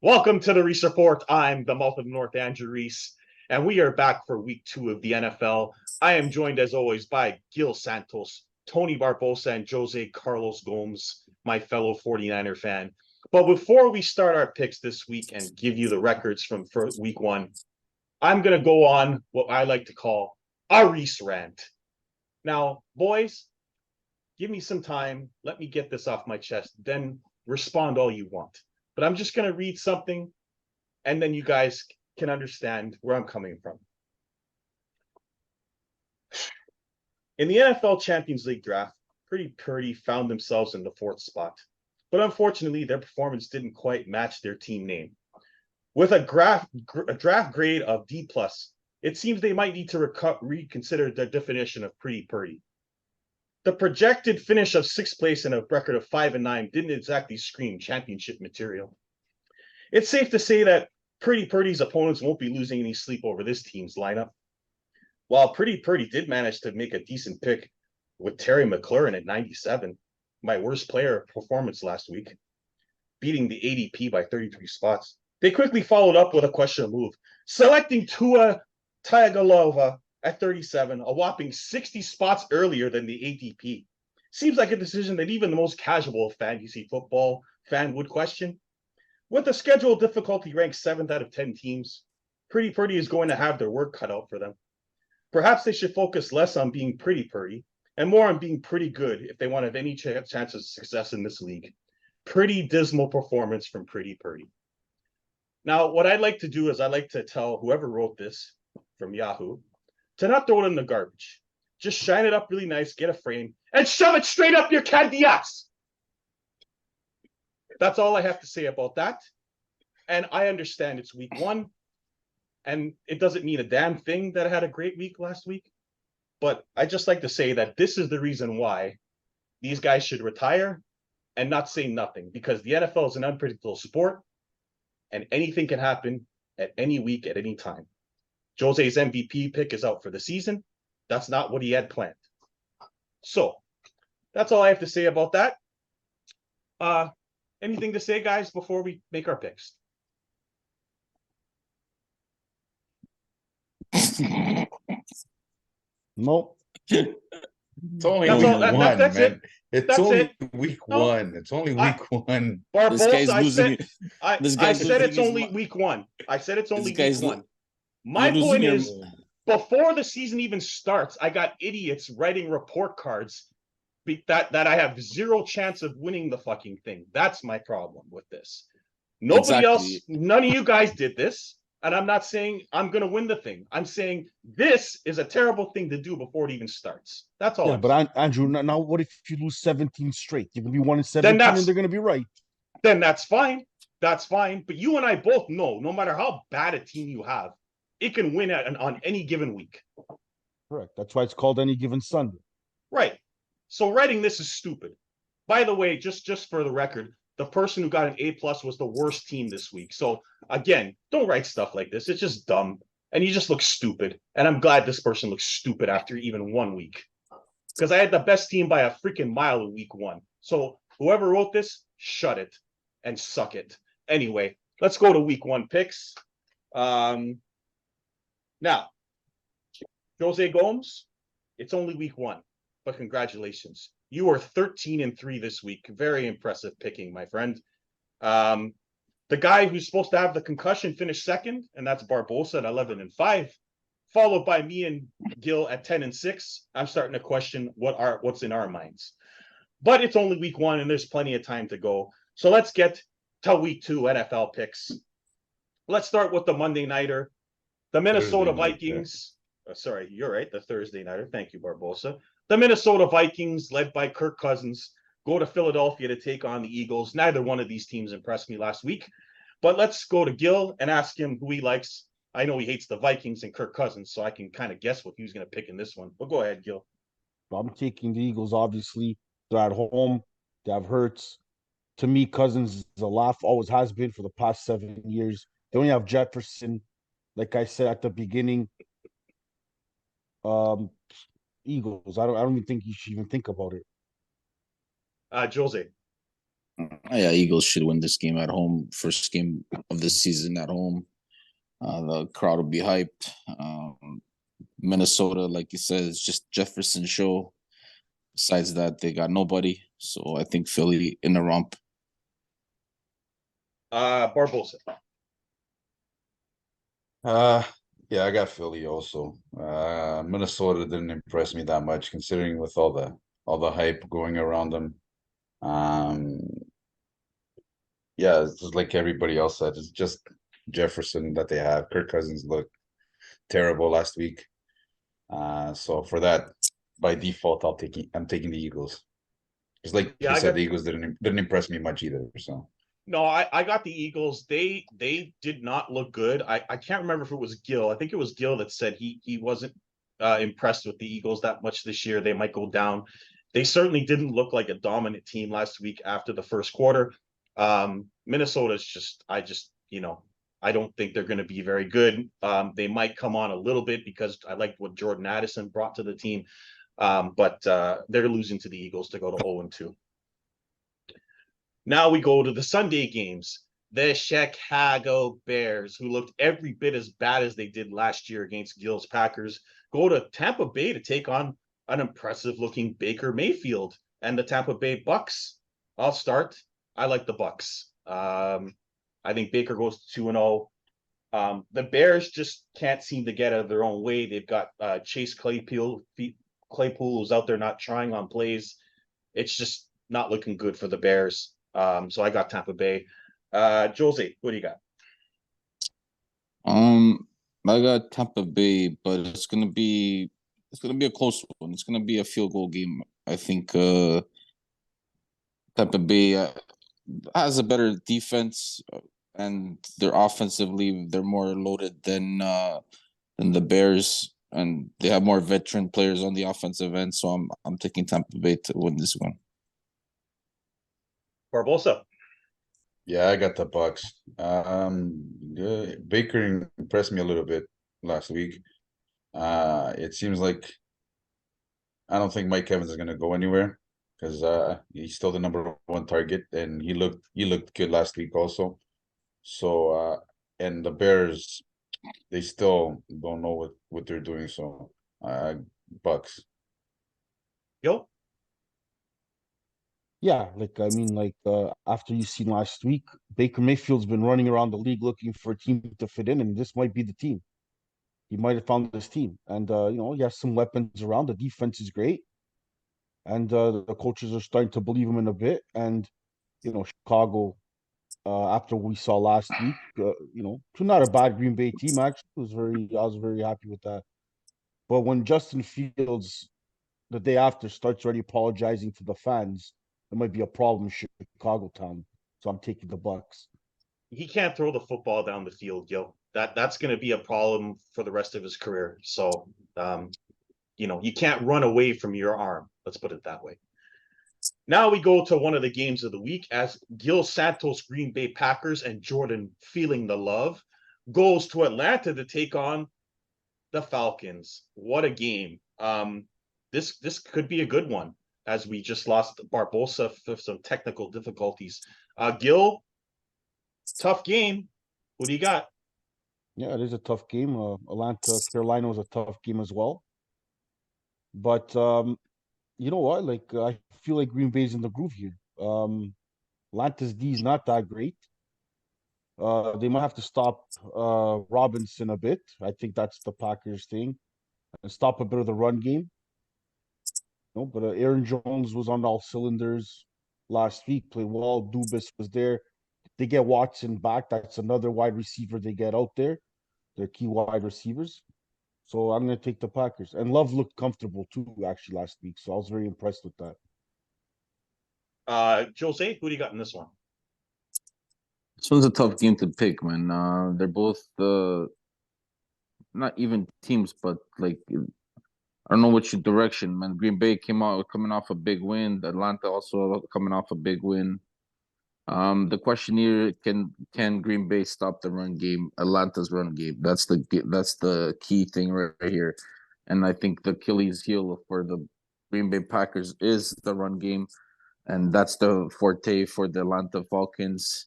Welcome to the Reece Report. I'm the mouth of the North, Andrew Reece, and we are back for week 2 of the NFL. I am joined, as always, by Gil Santos, Tony Barbosa, and Jose Carlos Gomes, my fellow 49er fan. But before we start our picks this week and give you the records from week 1, I'm going to go on what I like to call a Reece Rant. Now, boys, give me some time. Let me get this off my chest. Then respond all you want. But I'm just going to read something, and then you guys can understand where I'm coming from. In the NFL Champions League draft, Pretty Purdy found themselves in the 4th spot. But unfortunately, their performance didn't quite match their team name. With a draft grade of D+, it seems they might need to reconsider their definition of Pretty Purdy. The projected finish of 6th place and a record of 5-9 didn't exactly scream championship material. It's safe to say that Pretty Purdy's opponents won't be losing any sleep over this team's lineup. While Pretty Purdy did manage to make a decent pick with Terry McLaurin at 97, my worst player performance last week, beating the ADP by 33 spots, they quickly followed up with a questionable move, selecting Tua Tagovailoa at 37, a whopping 60 spots earlier than the ADP. Seems like a decision that even the most casual fantasy football fan would question. With the schedule difficulty ranked 7th out of 10 teams, Pretty Purdy is going to have their work cut out for them. Perhaps they should focus less on being Pretty Purdy and more on being pretty good if they want to have any chance of success in this league. Pretty dismal performance from Pretty Purdy. Now, what I'd like to do is I'd like to tell whoever wrote this from Yahoo to not throw it in the garbage. Just shine it up really nice, get a frame, and shove it straight up your Cadillacs. That's all I have to say about that. And I understand it's week 1, and it doesn't mean a damn thing that I had a great week last week. But I just like to say that this is the reason why these guys should retire and not say nothing, because the NFL is an unpredictable sport, and anything can happen at any week, at any time. Jose's MVP pick is out for the season. That's not what he had planned. So that's all I have to say about that. Anything to say, guys, before we make our picks? Nope. It's only week one, man. It's only week one. It's only week one. Barbosa, I said it's only week 1. I said it's only week 1. My point is, before the season even starts, I got idiots writing report cards that I have zero chance of winning the fucking thing. That's my problem with this. Nobody else, none of you guys did this. And I'm not saying I'm going to win the thing. I'm saying this is a terrible thing to do before it even starts. That's all. Yeah, but Andrew, now what if you lose 17 straight? You're going to be 1-17 and they're going to be right. Then that's fine. That's fine. But you and I both know, no matter how bad a team you have, it can win on any given week. Correct. That's why it's called any given Sunday. Right. So writing this is stupid. By the way, just for the record, the person who got an A+ was the worst team this week. So again, don't write stuff like this. It's just dumb. And you just look stupid. And I'm glad this person looks stupid after even 1 week. Because I had the best team by a freaking mile in week 1. So whoever wrote this, shut it and suck it. Anyway, let's go to week 1 picks. Now, Jose Gomes, it's only week 1, but congratulations. You are 13-3 this week. Very impressive picking, my friend. The guy who's supposed to have the concussion finished second, and that's Barbosa at 11-5, followed by me and Gil at 10-6. I'm starting to question what's in our minds. But it's only week 1, and there's plenty of time to go. So let's get to week 2 NFL picks. Let's start with the Monday Nighter. The Minnesota Vikings. Sorry, you're right. The Thursday Nighter. Thank you, Barbosa. The Minnesota Vikings, led by Kirk Cousins, go to Philadelphia to take on the Eagles. Neither one of these teams impressed me last week. But let's go to Gil and ask him who he likes. I know he hates the Vikings and Kirk Cousins, so I can kind of guess what he was going to pick in this one. But go ahead, Gil. I'm taking the Eagles, obviously. They're at home. They have Hurts. To me, Cousins is a laugh, always has been for the past 7 years. They only have Jefferson. Like I said at the beginning, Eagles. I don't even think you should even think about it. Jose. Yeah, Eagles should win this game at home. First game of the season at home. The crowd will be hyped. Minnesota, like you said, is just Jefferson show. Besides that, they got nobody. So I think Philly in the rump. Barbosa. Yeah, I got Philly also. Minnesota didn't impress me that much, considering with all the hype going around them. Um, yeah, it's just like everybody else said. It's just Jefferson that they have. Kirk Cousins looked terrible last week. So for that, by default, I'm taking the Eagles. Just like Yeah, you I said, got the Eagles didn't impress me much either. So no, I got the Eagles. They did not look good. I can't remember if it was Gil. I think it was Gil that said he wasn't impressed with the Eagles that much this year. They might go down. They certainly didn't look like a dominant team last week after the first quarter. Minnesota's just I don't think they're going to be very good. They might come on a little bit because I liked what Jordan Addison brought to the team. But they're losing to the Eagles to go to 0-2. Now we go to the Sunday games. The Chicago Bears, who looked every bit as bad as they did last year against Gil's Packers, go to Tampa Bay to take on an impressive-looking Baker Mayfield and the Tampa Bay Bucks. I'll start. I like the Bucks. I think Baker goes 2-0. The Bears just can't seem to get out of their own way. They've got Chase Claypool, who's out there not trying on plays. It's just not looking good for the Bears. So I got Tampa Bay. Jose, what do you got? I got Tampa Bay, but it's gonna be a close one. It's gonna be a field goal game. I think Tampa Bay has a better defense, and they're offensively they're more loaded than the Bears, and they have more veteran players on the offensive end. So I'm taking Tampa Bay to win this one. Barbosa. yeah, I got the Bucks. Baker impressed me a little bit last week. It seems like I don't think Mike Evans is gonna go anywhere because he's still the #1 target, and he looked good last week also. So and the Bears, they still don't know what they're doing. So Bucks. Yo. Yeah, like I mean, like after you seen last week, Baker Mayfield's been running around the league looking for a team to fit in, and this might be the team. He might have found this team, and he has some weapons around. The defense is great, and the coaches are starting to believe him in a bit. And Chicago, after we saw last week, not a bad Green Bay team actually. I was very happy with that. But when Justin Fields the day after starts already apologizing to the fans, it might be a problem in Chicago town. So I'm taking the Bucks. He can't throw the football down the field, Gil. That's going to be a problem for the rest of his career. So, you can't run away from your arm. Let's put it that way. Now we go to one of the games of the week as Gil Santos Green Bay Packers and Jordan Feeling the Love goes to Atlanta to take on the Falcons. What a game. This could be a good one as we just lost Barbosa for some technical difficulties. Gil, tough game. What do you got? Yeah, it is a tough game. Atlanta, Carolina was a tough game as well. But you know what? Like I feel like Green Bay's in the groove here. Atlanta's D is not that great. They might have to stop Robinson a bit. I think that's the Packers thing, and stop a bit of the run game. But Aaron Jones was on all cylinders last week. Played well. Dubas was there. They get Watson back. That's another wide receiver they get out there. They're key wide receivers. So I'm going to take the Packers. And Love looked comfortable too, actually, last week. So I was very impressed with that. Jose, who do you got in this one? This one's a tough game to pick, man. They're both not even teams, but like I don't know which direction, man. Green Bay coming off a big win. Atlanta also coming off a big win. The question here, can Green Bay stop the run game? Atlanta's run game. That's the key thing right here. And I think the Achilles heel for the Green Bay Packers is the run game. and that's the forte for the Atlanta Falcons.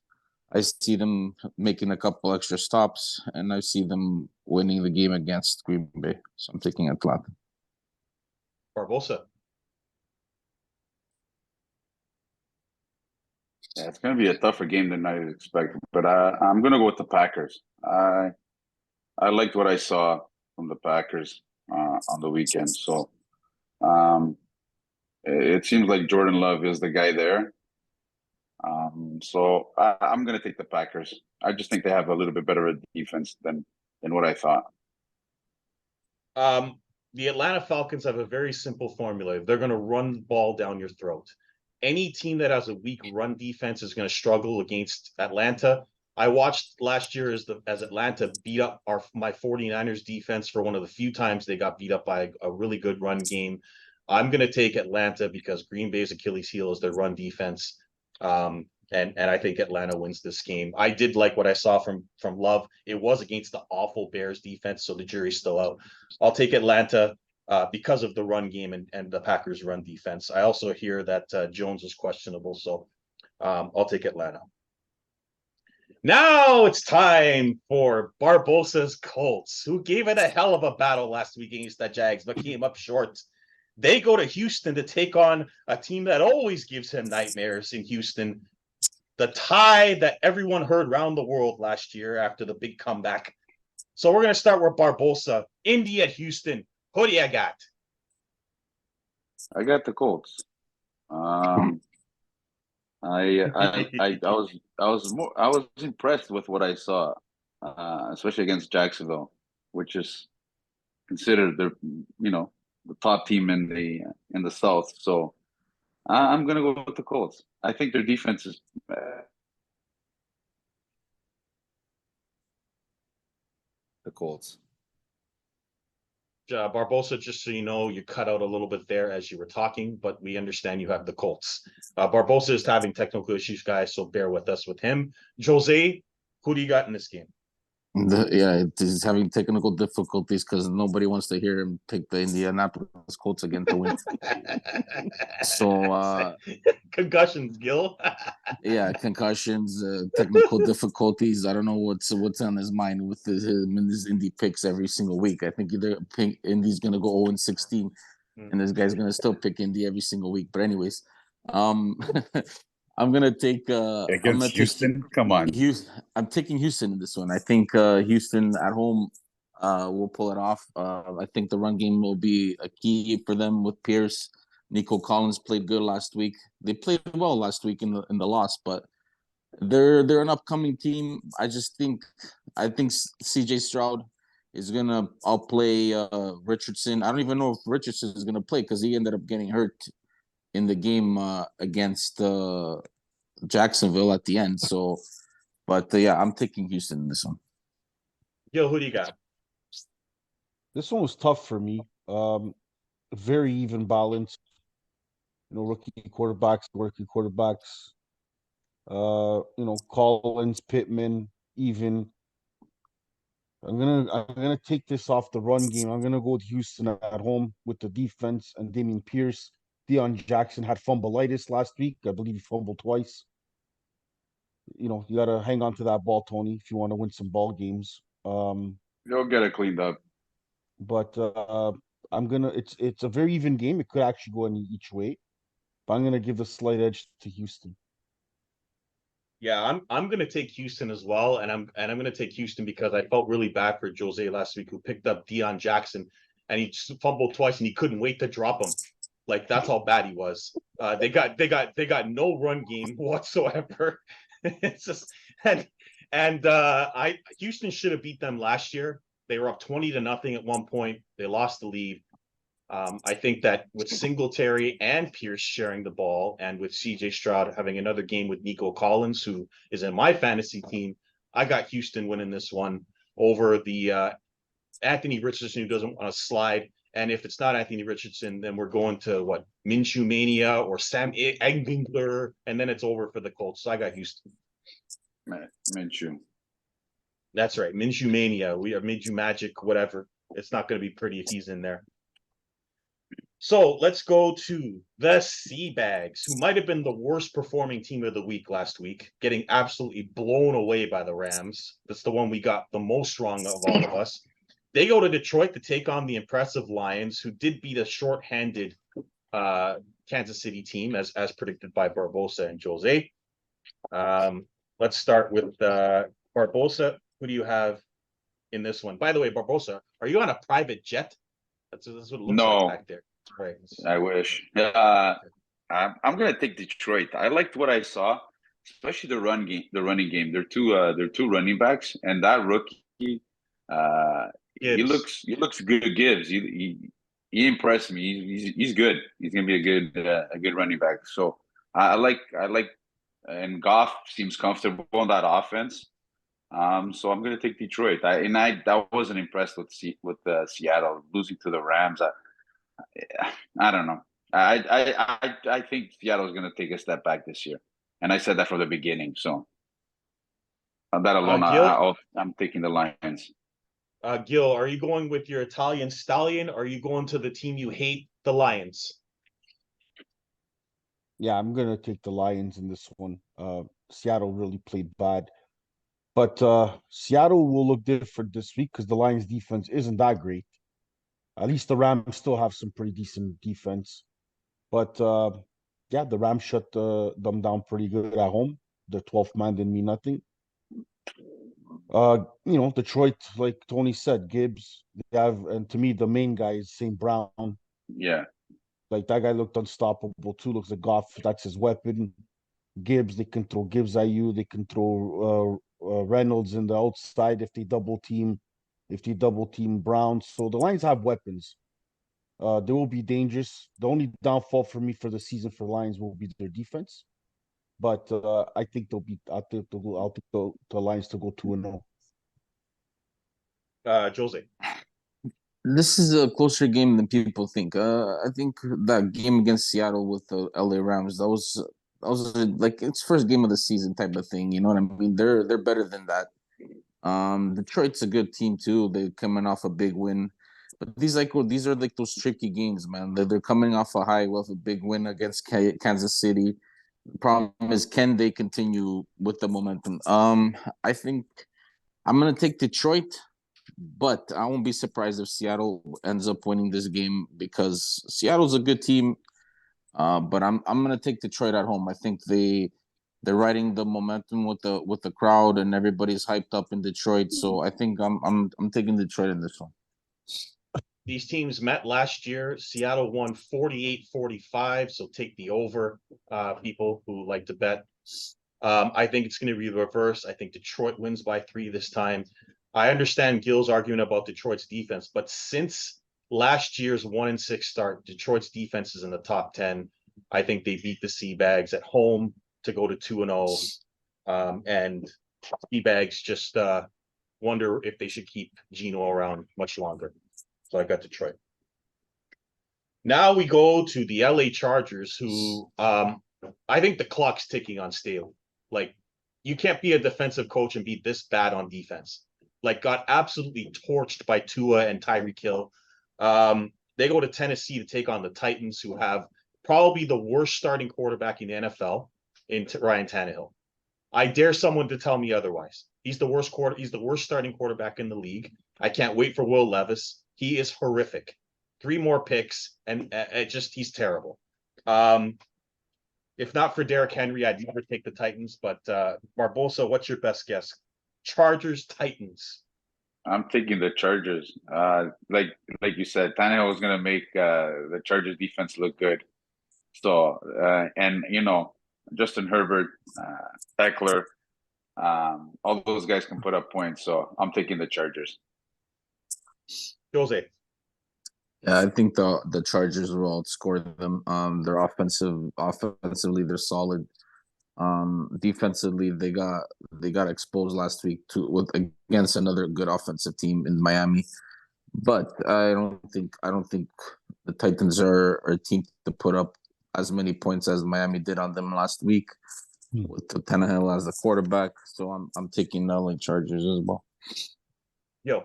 I see them making a couple extra stops, and I see them winning the game against Green Bay. So I'm taking Atlanta. Barbosa. Yeah, it's going to be a tougher game than I expected, but I'm going to go with the Packers. I liked what I saw from the Packers on the weekend. So um, it seems like Jordan Love is the guy there. So I'm going to take the Packers. I just think they have a little bit better a defense than what I thought. The Atlanta Falcons have a very simple formula. They're going to run the ball down your throat. Any team that has a weak run defense is going to struggle against Atlanta. I watched last year as Atlanta beat up my 49ers defense for one of the few times they got beat up by a really good run game. I'm going to take Atlanta because Green Bay's Achilles heel is their run defense. And I think Atlanta wins this game. I did like what I saw from Love. It was against the awful Bears defense, so the jury's still out. I'll take Atlanta because of the run game and the Packers' run defense. I also hear that Jones is questionable, so I'll take Atlanta. Now it's time for Barbosa's Colts, who gave it a hell of a battle last week against the Jags, but came up short. They go to Houston to take on a team that always gives him nightmares in Houston. The tie that everyone heard around the world last year after the big comeback. So we're going to start with Barbosa. Indy at Houston. Who do you got? I got the Colts. I was impressed with what I saw, especially against Jacksonville, which is considered the top team in the South. So I'm gonna go with the Colts. I think their defense is the Colts. Barbosa, just so you know, you cut out a little bit there as you were talking, but we understand you have the Colts. Barbosa is having technical issues, guys, so bear with us with him. Jose, who do you got in this game? He's having technical difficulties because nobody wants to hear him pick the Indianapolis Colts again to win. So concussions, Gil. concussions, technical difficulties. I don't know what's on his mind with him and his Indy picks every single week. I think either Indy's gonna go 0-16, and this guy's gonna still pick Indy every single week. But anyways, I'm gonna take against Houston. Come on, I'm taking Houston in this one. I think Houston at home will pull it off. I think the run game will be a key for them with Pierce. Nico Collins played good last week. They played well last week in the loss, but they're an upcoming team. I think CJ Stroud is gonna outplay Richardson. I don't even know if Richardson is gonna play because he ended up getting hurt in the game against Jacksonville at the end. So, but I'm taking Houston in this one. Gil, who do you got? This one was tough for me. Very even balance. Rookie quarterbacks, rookie quarterbacks. Collins, Pittman, even. I'm gonna take this off the run game. I'm gonna go with Houston at home with the defense and Damian Pierce. Deion Jackson had fumbleitis last week. I believe he fumbled twice. You gotta hang on to that ball, Tony, if you want to win some ball games. you'll get it cleaned up. But it's a very even game. It could actually go in each way. But I'm gonna give the slight edge to Houston. Yeah, I'm gonna take Houston as well, and I'm gonna take Houston because I felt really bad for Jose last week, who picked up Deion Jackson, and he fumbled twice, and he couldn't wait to drop him. Like that's how bad he was. They got no run game whatsoever. It's just Houston should have beat them last year. They were up 20-0 at one point. They lost the lead. I think that with Singletary and Pierce sharing the ball, and with CJ Stroud having another game with Nico Collins, who is in my fantasy team, I got Houston winning this one over the Anthony Richardson, who doesn't want to slide. And if it's not Anthony Richardson, then we're going to Minshew Mania or Sam Engler, and then it's over for the Colts. So I got Houston. Minshew. That's right, Minshew Mania. We have Minshew Magic, whatever. It's not going to be pretty if he's in there. So let's go to the Seabags, who might have been the worst performing team of the week last week, getting absolutely blown away by the Rams. That's the one we got the most wrong of all of us. They go to Detroit to take on the impressive Lions, who did beat a short-handed Kansas City team, as predicted by Barbosa and Jose. Let's start with Barbosa. Who do you have in this one? By the way, Barbosa, are you on a private jet? That's what it looks like No, back there. Right. I wish. I'm gonna take Detroit. I liked what I saw, especially the running game. They're two running backs, and that rookie, Gibbs. he looks good. Gibbs, he impressed me. He's good. He's gonna be a good running back. So I like, and Goff seems comfortable on that offense. So I'm gonna take Detroit. I wasn't impressed with Seattle losing to the Rams. I don't know. I think Seattle is going to take a step back this year, and I said that from the beginning. So on that alone, Gil, I'm taking the Lions. Gil, are you going with your Italian stallion, or are you going to the team you hate, the Lions? Yeah, I'm gonna take the Lions in this one. Seattle really played bad, but Seattle will look different this week because the Lions' defense isn't that great. At least the Rams still have some pretty decent defense, but yeah, the Rams shut them down pretty good at home. The 12th man didn't mean nothing. Detroit, like Tony said, Gibbs, they have, and to me, the main guy is St. Brown. Yeah, Like that guy looked unstoppable too. Looks like Goff, that's his weapon. Gibbs, they can throw Gibbs at you. They can throw Reynolds in the outside if they double team Brown. So the Lions have weapons. They will be dangerous. The only downfall for me for the season for Lions will be their defense. But I think they'll be. I'll take the Lions to go 2-0. Jose. This is a closer game than people think. I think that game against Seattle with the LA Rams, that was like it's first game of the season type of thing. You know what I mean? They're better than that. Detroit's a good team too. They're coming off a big win. But these are like those tricky games, man. They're coming off a high with a big win against Kansas City. The problem is, can they continue with the momentum? I think I'm gonna take Detroit, but I won't be surprised if Seattle ends up winning this game because Seattle's a good team. But I'm gonna take Detroit at home. I think they're riding the momentum with the crowd and everybody's hyped up in Detroit. So I think I'm taking Detroit in this one. These teams met last year. Seattle won 48-45, so take the over, people who like to bet. I think it's going to be the reverse. I think Detroit wins by 3 this time. I understand Gil's argument about Detroit's defense, but since last year's 1-6 start, Detroit's defense is in the top 10. I think they beat the Seabags at home to go to 2-0. And Seabags just wonder if they should keep Geno around much longer. So I got Detroit. Now we go to the LA Chargers, who I think the clock's ticking on Staley. Like, you can't be a defensive coach and be this bad on defense. Like, got absolutely torched by Tua and Tyreek Hill. They go to Tennessee to take on the Titans, who have probably the worst starting quarterback in the NFL in Ryan Tannehill. I dare someone to tell me otherwise. He's the worst starting quarterback in the league. I can't wait for Will Levis. He is horrific. 3 more picks, and he's terrible. If not for Derrick Henry, I'd never take the Titans. But Barbosa, what's your best guess? Chargers, Titans. I'm taking the Chargers. Like you said, Tannehill is going to make the Chargers defense look good. So and Justin Herbert, Eckler, all those guys can put up points. So I'm taking the Chargers. Jose. Yeah, I think the Chargers will outscore them. They're offensively they're solid. Defensively they got exposed last week against another good offensive team in Miami. But I don't think the Titans are a team to put up as many points as Miami did on them last week with Tannehill as the quarterback. So I'm taking the LA Chargers as well. Yo.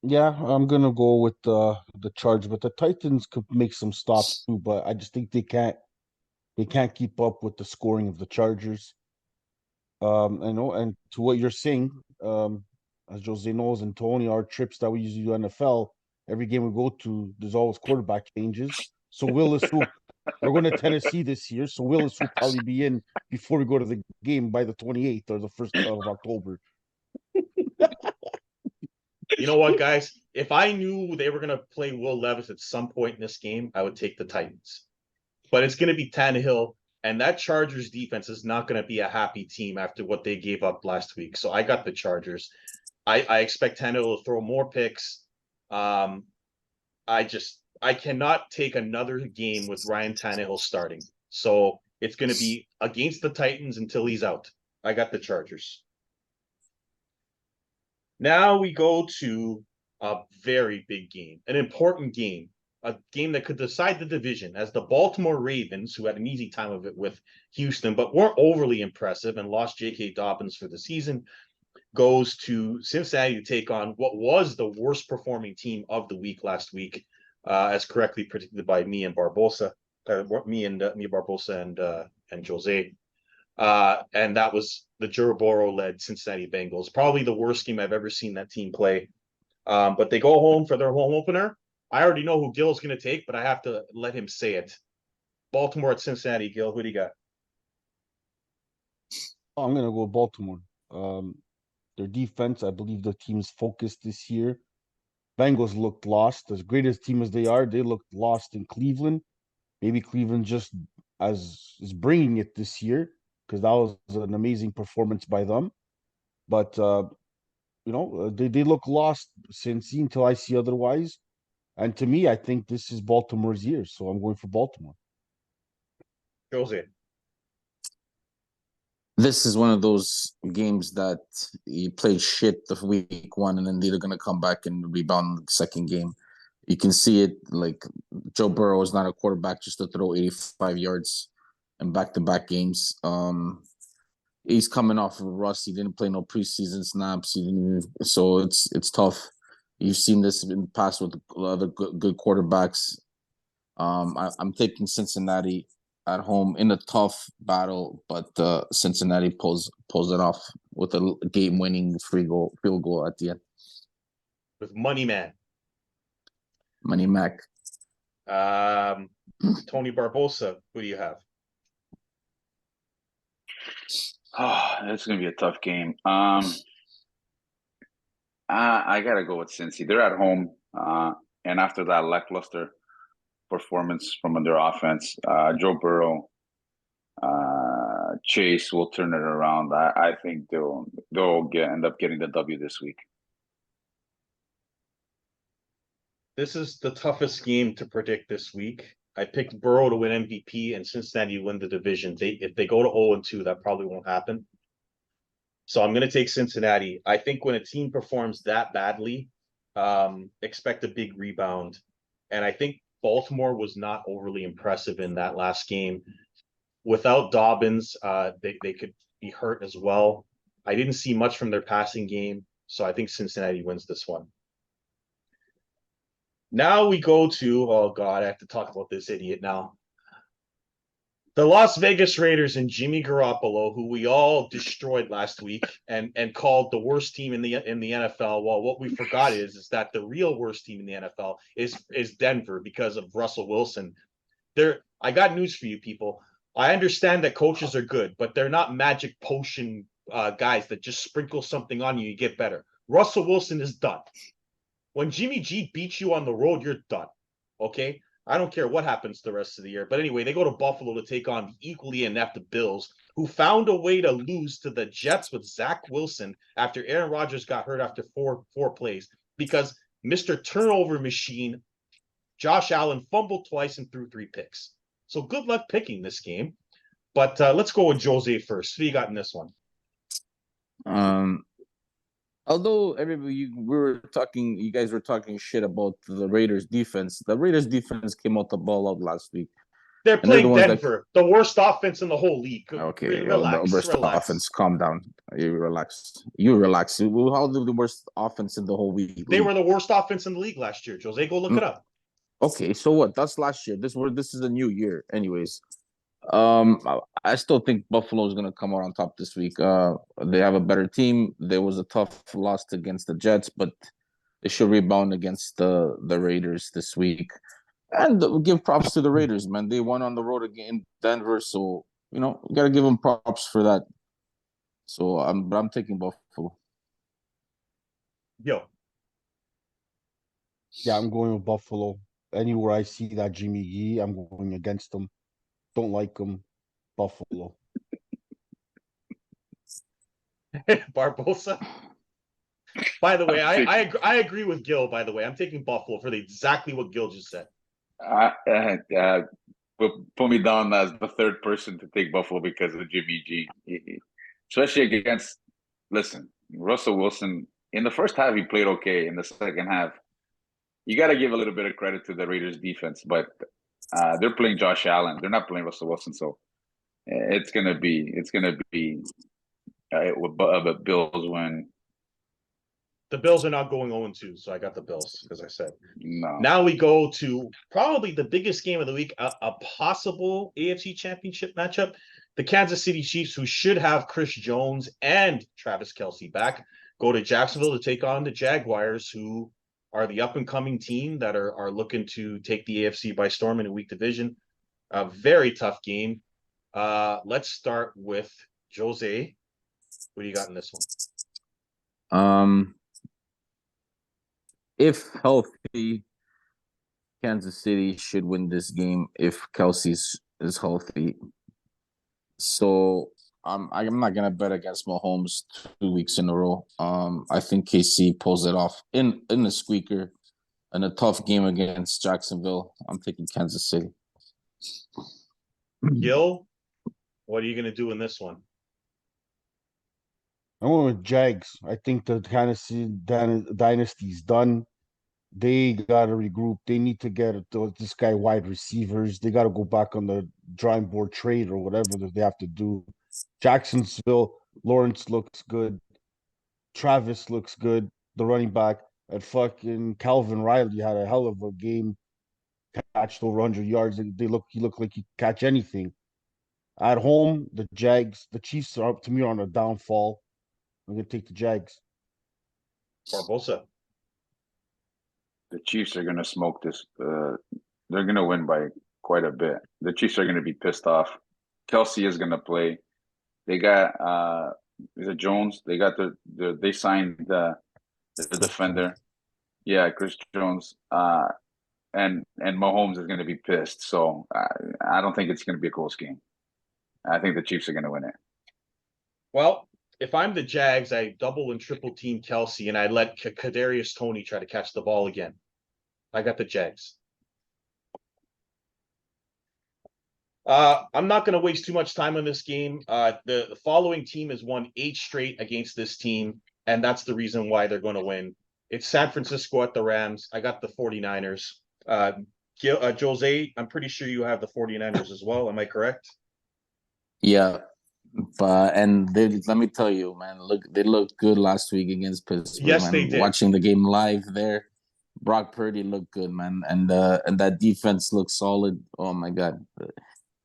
Yeah, I'm gonna go with the Chargers, but the Titans could make some stops too. But I just think they can't keep up with the scoring of the Chargers. I know, and to what you're saying, as Jose knows and Tony, our trips that we usually do NFL, every game we go to, there's always quarterback changes. So we're going to Tennessee this year, so Willis will probably be in before we go to the game by the 28th or the 1st of October. You know what, guys? If I knew they were going to play Will Levis at some point in this game, I would take the Titans. But it's going to be Tannehill, and that Chargers defense is not going to be a happy team after what they gave up last week. So I got the Chargers. I expect Tannehill to throw more picks. I cannot take another game with Ryan Tannehill starting. So it's going to be against the Titans until he's out. I got the Chargers. Now we go to a very big game, an important game, a game that could decide the division as the Baltimore Ravens, who had an easy time of it with Houston, but weren't overly impressive and lost J.K. Dobbins for the season, goes to Cincinnati to take on what was the worst performing team of the week last week, as correctly predicted by me and Barbosa, me Barbosa and Jose. And that was the Joe Burrow-led Cincinnati Bengals. Probably the worst game I've ever seen that team play. But they go home for their home opener. I already know who Gil's going to take, but I have to let him say it. Baltimore at Cincinnati. Gil, who do you got? I'm going to go Baltimore. Their defense, I believe the team's focused this year. Bengals looked lost. As great as team as they are, they looked lost in Cleveland. Maybe Cleveland just is bringing it this year because that was an amazing performance by them. But they look lost since until I see otherwise. And to me, I think this is Baltimore's year, so I'm going for Baltimore. Jose. This is one of those games that you played shit the week one, and then they're gonna come back and rebound the second game. You can see it. Like Joe Burrow is not a quarterback just to throw 85 yards in back-to-back games. He's coming off of rust. He didn't play no preseason snaps. So it's tough. You've seen this in the past with other good quarterbacks. I'm taking Cincinnati at home in a tough battle, but Cincinnati pulls it off with a game-winning field goal at the end. With Money Man. Money Mac. Tony Barbosa, who do you have? Oh, that's gonna be a tough game. I gotta go with Cincy. They're at home, and after that lackluster performance from their offense, Joe Burrow, Chase will turn it around. I think they'll end up getting the W this week. This is the toughest game to predict this week. I picked Burrow to win MVP and Cincinnati win the division. If they go to 0-2, that probably won't happen. So I'm going to take Cincinnati. I think when a team performs that badly, expect a big rebound. And I think Baltimore was not overly impressive in that last game. Without Dobbins, they could be hurt as well. I didn't see much from their passing game, so I think Cincinnati wins this one. Now we go to, oh God, I have to talk about this idiot now. The Las Vegas Raiders and Jimmy Garoppolo, who we all destroyed last week and called the worst team in the NFL. Well, what we forgot is that the real worst team in the NFL is Denver because of Russell Wilson. I got news for you people. I understand that coaches are good, but they're not magic potion guys that just sprinkle something on you get better. Russell Wilson is done. When Jimmy G beats you on the road, you're done. Okay? I don't care what happens the rest of the year. But anyway, they go to Buffalo to take on the equally inept Bills, who found a way to lose to the Jets with Zach Wilson after Aaron Rodgers got hurt after four plays because Mr. Turnover Machine, Josh Allen, fumbled twice and threw 3 picks. So good luck picking this game. But let's go with Jose first. Who you got in this one? Although you guys were talking shit about the Raiders defense. The Raiders defense came out the ball out last week. They're And they're the playing ones Denver, the worst offense in the whole league. Okay, the Relax, worst relax. offense. Calm down. You relax. You relax. How the worst offense in the whole league? They were the worst offense in the league last year. Jose, go look it up. Okay, so what? That's last year. This is a new year. Anyways, I still think Buffalo is gonna come out on top this week. They have a better team. There was a tough loss against the Jets, but they should rebound against the Raiders this week. And give props to the Raiders, man. They won on the road again in Denver, so gotta give them props for that. So I'm taking Buffalo. Yo, Yeah, I'm going with Buffalo. Anywhere I see that Jimmy G, I'm going against them. Don't like them. Buffalo. Barbosa. By the way, I agree with Gil. By the way, I'm taking Buffalo for exactly what Gil just said. Put me down as the third person to take Buffalo because of Jimmy G. Especially against, listen, Russell Wilson. In the first half, he played okay. In the second half, you got to give a little bit of credit to the Raiders defense, but they're playing Josh Allen. They're not playing Russell Wilson, so it's gonna be a Bills win. The Bills are not going 0-2, so I got the Bills, as I said. No. Now we go to probably the biggest game of the week, a possible AFC Championship matchup. The Kansas City Chiefs, who should have Chris Jones and Travis Kelce back, go to Jacksonville to take on the Jaguars, who are the up-and-coming team that are looking to take the AFC by storm in a weak division. A very tough game. Let's start with Jose. What do you got in this one? If healthy, Kansas City should win this game if Kelce is healthy. So I'm not gonna bet against Mahomes 2 weeks in a row. I think KC pulls it off in the squeaker in a tough game against Jacksonville. I'm taking Kansas City. Gil, what are you gonna do in this one? I went with Jags. I think the Tennessee dynasty's done. They got to regroup. They need to get this guy wide receivers. They got to go back on the drawing board trade or whatever that they have to do. Jacksonville, Lawrence looks good. Travis looks good. The running back. And fucking Calvin Riley had a hell of a game. Catched over 100 yards. He looked like he could catch anything. At home, the Jags, the Chiefs are up to me on a downfall. I'm gonna take the Jags. Barbosa. The Chiefs are gonna smoke this. They're gonna win by quite a bit. The Chiefs are gonna be pissed off. Kelce is gonna play. They got is it Jones? They got they signed the defender. Yeah, Chris Jones. And Mahomes is gonna be pissed. So I don't think it's gonna be a close game. I think the Chiefs are gonna win it. Well, if I'm the Jags, I double and triple team Kelce, and I let Kadarius Toney try to catch the ball again. I got the Jags. I'm not going to waste too much time on this game. The following team has won 8 straight against this team, and that's the reason why they're going to win. It's San Francisco at the Rams. I got the 49ers. Jose, I'm pretty sure you have the 49ers as well. Am I correct? Yeah. And let me tell you, man, they looked good last week against Pittsburgh. Yes, man. they did. Watching the game live there, Brock Purdy looked good, man, and that defense looked solid. Oh my God,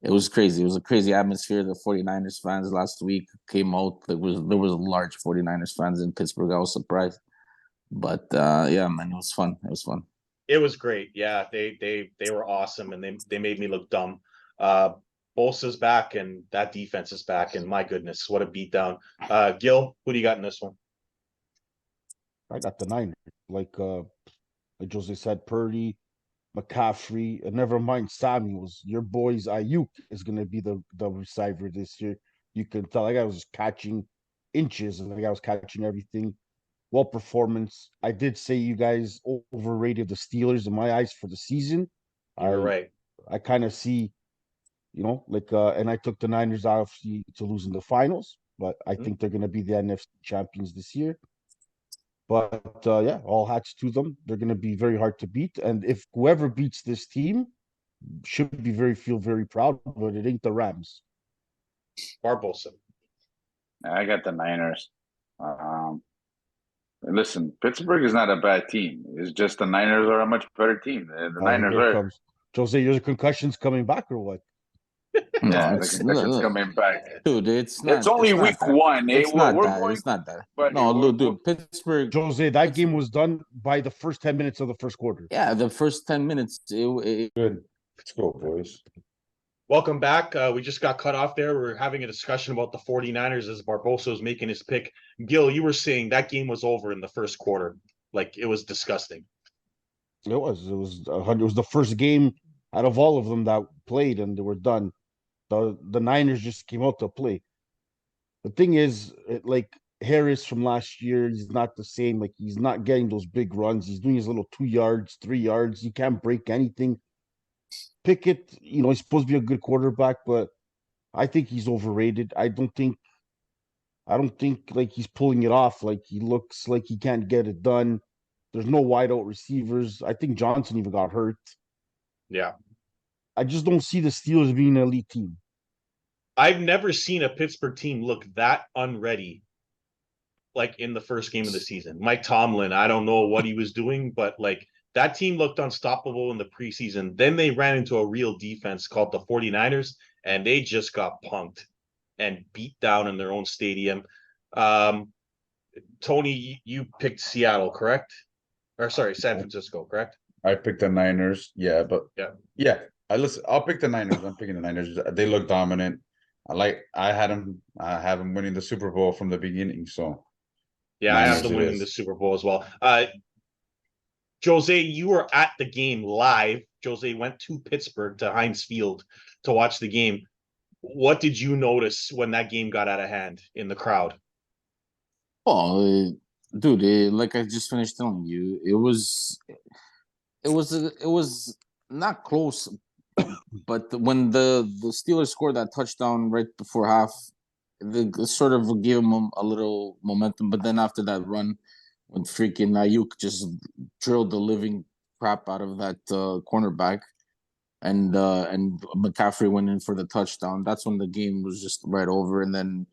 it was crazy. It was a crazy atmosphere. The 49ers fans last week came out. There was large 49ers fans in Pittsburgh. I was surprised, but yeah, man, it was fun. It was fun. It was great. Yeah, they were awesome, and they made me look dumb. Bosa's back, and that defense is back, and my goodness, what a beatdown. Gil, who do you got in this one? I got the Niners. Like Jose said, Purdy, McCaffrey, and never mind Samuels. Your boy's Ayuk is going to be the receiver this year. You can tell that guy was catching inches, and the guy was catching everything. Well, performance. I did say you guys overrated the Steelers in my eyes for the season. You're right. I kind of see, and I took the Niners out to lose in the finals, but I think they're going to be the NFC champions this year. But yeah, all hats to them. They're going to be very hard to beat. And if whoever beats this team, should be feel very proud, but it ain't the Rams. Barbosa. I got the Niners. Listen, Pittsburgh is not a bad team. It's just the Niners are a much better team. The Niners Here are, comes Jose. Your concussions coming back or what? No, yeah, the it's concussion's coming back. dude. It's only It's not week that. one. It's We're, not we're that. going, It's not that. but No, we're, dude. Pittsburgh. Jose, that game was done by the first 10 minutes of the first quarter. Yeah, the first 10 minutes. Good. Let's go, boys. Welcome back. We just got cut off there. We're having a discussion about the 49ers as Barbosa was making his pick. Gil, you were saying that game was over in the first quarter. Like, it was disgusting. It was the first game out of all of them that played, and they were done. The Niners just came out to play. The thing is, like Harris from last year, he's not the same. Like, he's not getting those big runs. He's doing his little 2 yards, 3 yards. He can't break anything. Pickett, he's supposed to be a good quarterback, but I think he's overrated. I don't think like he's pulling it off. Like, he looks like he can't get it done. There's no wide out receivers. I think Johnson even got hurt. Yeah. I just don't see the Steelers being an elite team. I've never seen a Pittsburgh team look that unready like in the first game of the season. Mike Tomlin, I don't know what he was doing, but like that team looked unstoppable in the preseason. Then they ran into a real defense called the 49ers, and they just got punked and beat down in their own stadium. Tony, you picked Seattle, correct? Or sorry, San Francisco, correct? I picked the Niners. Yeah, but yeah. I'll pick the Niners. I'm picking the Niners. They look dominant. I have them winning the Super Bowl from the beginning. So yeah, I have Niners them it winning is. the Super Bowl as well. Jose, you were at the game live. Jose went to Pittsburgh to Heinz Field to watch the game. What did you notice when that game got out of hand in the crowd? Oh, dude, like I just finished telling you, it was not close, but when the Steelers scored that touchdown right before half, they sort of gave them a little momentum. But then after that run, when freaking Ayuk just drilled the living crap out of that cornerback, and McCaffrey went in for the touchdown, that's when the game was just right over. And then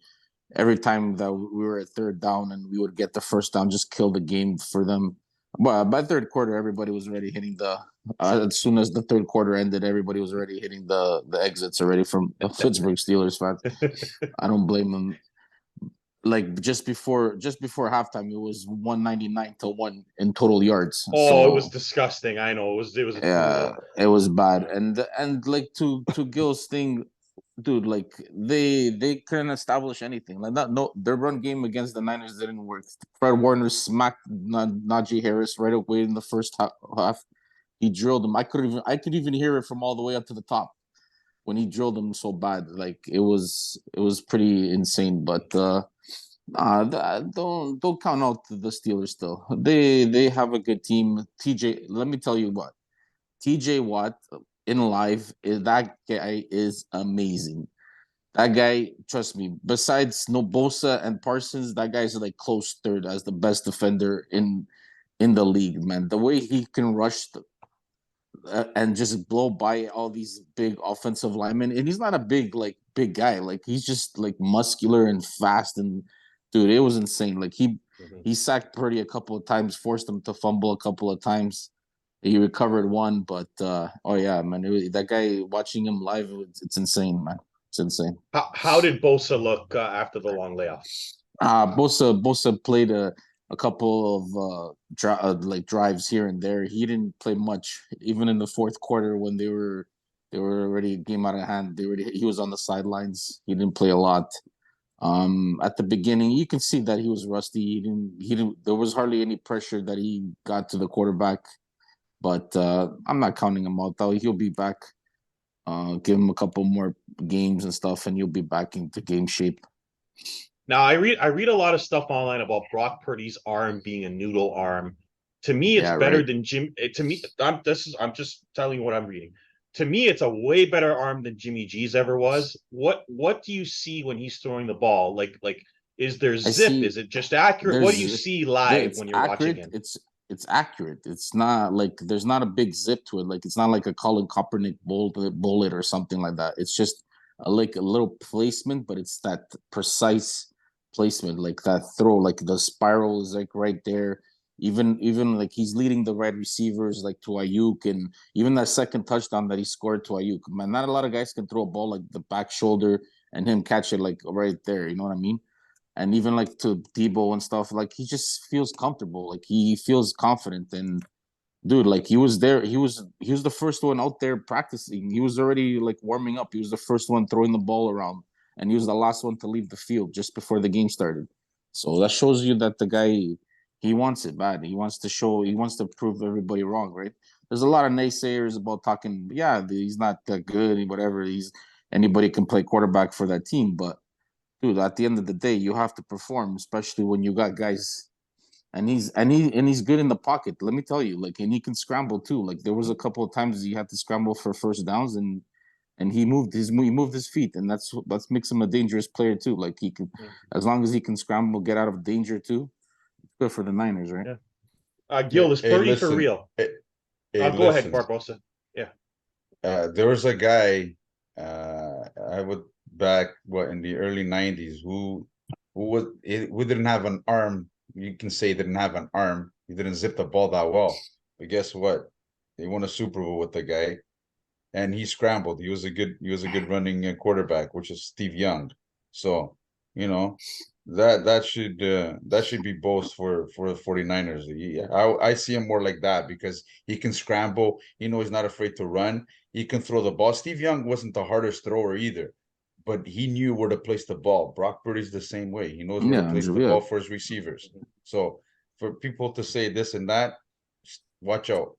every time that we were at third down and we would get the first down, just kill the game for them. But by third quarter, everybody was already hitting the. As soon as the third quarter ended, everybody was already hitting the exits already from the Pittsburgh Steelers fans. I don't blame them. Like just before halftime, it was 199-1 in total yards. Oh, so, it was disgusting. I know it was. Yeah, it was bad. And like to Gil's thing, dude, like they couldn't establish anything. Like their run game against the Niners didn't work. Fred Warner smacked Najee Harris right away in the first half. He drilled him. I could even hear it from all the way up to the top when he drilled him so bad. Like it was pretty insane. But don't count out the Steelers. Still, they have a good team. Let me tell you what, TJ Watt in live that guy is amazing. That guy, trust me. Besides Barbosa and Parsons, that guy's like close third as the best defender in the league. Man, the way he can rush and just blow by all these big offensive linemen, and he's not a big guy. Like he's just like muscular and fast, and dude, it was insane. Like he sacked Purdy a couple of times, forced him to fumble a couple of times. He recovered one, but oh yeah, man, that guy, watching him live, it's insane, man. It's insane. How did Bosa look after the long layoff? Bosa played a couple of drives here and there. He didn't play much, even in the fourth quarter when they were already game out of hand. He was on the sidelines. He didn't play a lot. At the beginning, you can see that he was rusty. He didn't. There was hardly any pressure that he got to the quarterback. But I'm not counting him out though. He'll be back. Give him a couple more games and stuff, and he'll be back into game shape. Now I read a lot of stuff online about Brock Purdy's arm being a noodle arm. To me, it's better than Jim. To me, I'm just telling you what I'm reading. To me, it's a way better arm than Jimmy G's ever was. What do you see when he's throwing the ball? Like is there zip? Is it just accurate? What do you see live when you're watching him? it's accurate. It's not like there's not a big zip to it. Like it's not like a Colin Kaepernick bullet or something like that. It's just like a little placement, but it's that precise placement, like that throw, like the spiral is like right there. Even like he's leading the right receivers like to Ayuk, and even that second touchdown that he scored to Ayuk. Man, not a lot of guys can throw a ball like the back shoulder and him catch it like right there. You know what I mean? And even like to Debo and stuff, like he just feels comfortable, like he feels confident. And dude, like he was there, he was the first one out there practicing. He was already like warming up. He was the first one throwing the ball around, and he was the last one to leave the field just before the game started. So that shows you that the guy, he wants it bad. He wants to show, he wants to prove everybody wrong, right? There's a lot of naysayers about talking, yeah, he's not that good, whatever. He's anybody can play quarterback for that team, but dude, at the end of the day, you have to perform, especially when you got guys, and he's good in the pocket. Let me tell you, like, and he can scramble too. Like there was a couple of times he had to scramble for first downs, and he moved his feet, and that's makes him a dangerous player too. Like he can, as long as he can scramble, get out of danger too. Good for the Niners, right? Yeah. Gil, is Hey, Purdy for listen. real? Hey, Go ahead, listen. Barbosa. Yeah. There was a guy, I would back in the early '90s who didn't have an arm. You can say didn't have an arm. He didn't zip the ball that well. But guess what? They won a Super Bowl with the guy, and he scrambled. He was a good running quarterback, which is Steve Young. So, you know, that should be both for the 49ers. I see him more like that because he can scramble. He's not afraid to run. He can throw the ball. Steve Young wasn't the hardest thrower either, but he knew where to place the ball. Brock Purdy's the same way. He knows where to Yeah, place the yeah. ball for his receivers. So for people to say this and that, watch out.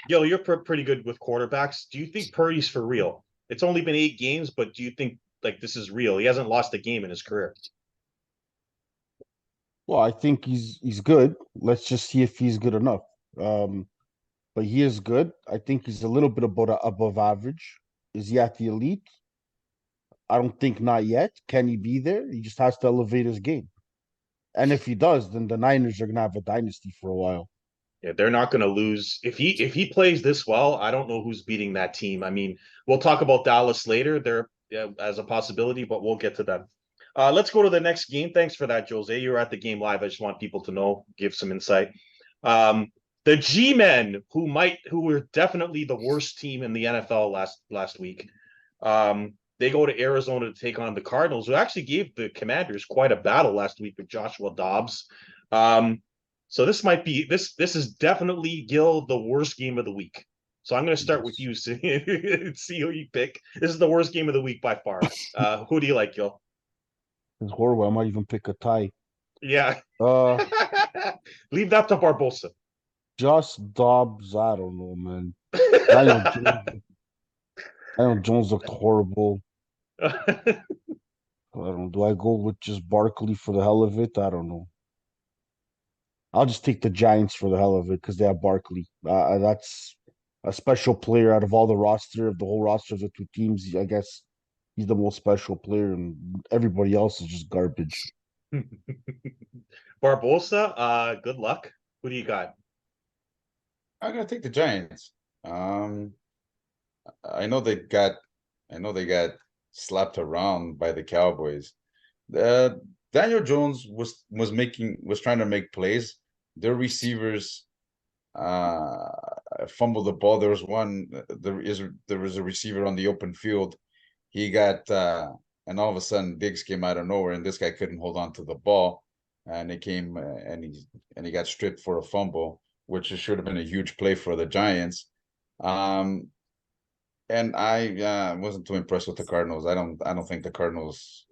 Gil, you're pretty good with quarterbacks. Do you think Purdy's for real? It's only been 8 games, but do you think like this is real? He hasn't lost a game in his career. Well, I think he's good. Let's just see if he's good enough. Um, but he is good. I think he's a little bit above average. Is he at the elite? I don't think not yet. Can he be there? He just has to elevate his game. And if he does, then the Niners are gonna have a dynasty for a while. Yeah, they're not going to lose if he plays this well. I don't know who's beating that team. I mean, we'll talk about Dallas later. They're as a possibility, but we'll get to them. Let's go to the next game. Thanks for that, Jose. You were at the game live. I just want people to know, give some insight. Um, the G-Men, who were definitely the worst team in the NFL last week. They go to Arizona to take on the Cardinals, who actually gave the Commanders quite a battle last week with Joshua Dobbs. So this might be this is definitely, Gil, the worst game of the week. So I'm going to start with you, see who you pick. This is the worst game of the week by far. Who do you like, Gil? It's horrible. I might even pick a tie. Yeah. Uh, Leave that to Barbosa. just Dobbs. I don't know, man. Daniel Jones looked horrible. I don't know. Do I go with just Barkley for the hell of it? I don't know. I'll just take the Giants for the hell of it because they have Barkley. That's a special player out of all the whole roster of the two teams. I guess he's the most special player, and everybody else is just garbage. Barbosa, good luck. Who do you got? I'm gonna take the Giants. Um, I know they got slapped around by the Cowboys. Daniel Jones was trying to make plays. Their receivers fumbled the ball. There was a receiver on the open field. He got and all of a sudden Diggs came out of nowhere, and this guy couldn't hold on to the ball, and it came and he got stripped for a fumble, which should have been a huge play for the Giants. Um, and I wasn't too impressed with the Cardinals. I don't think the Cardinals,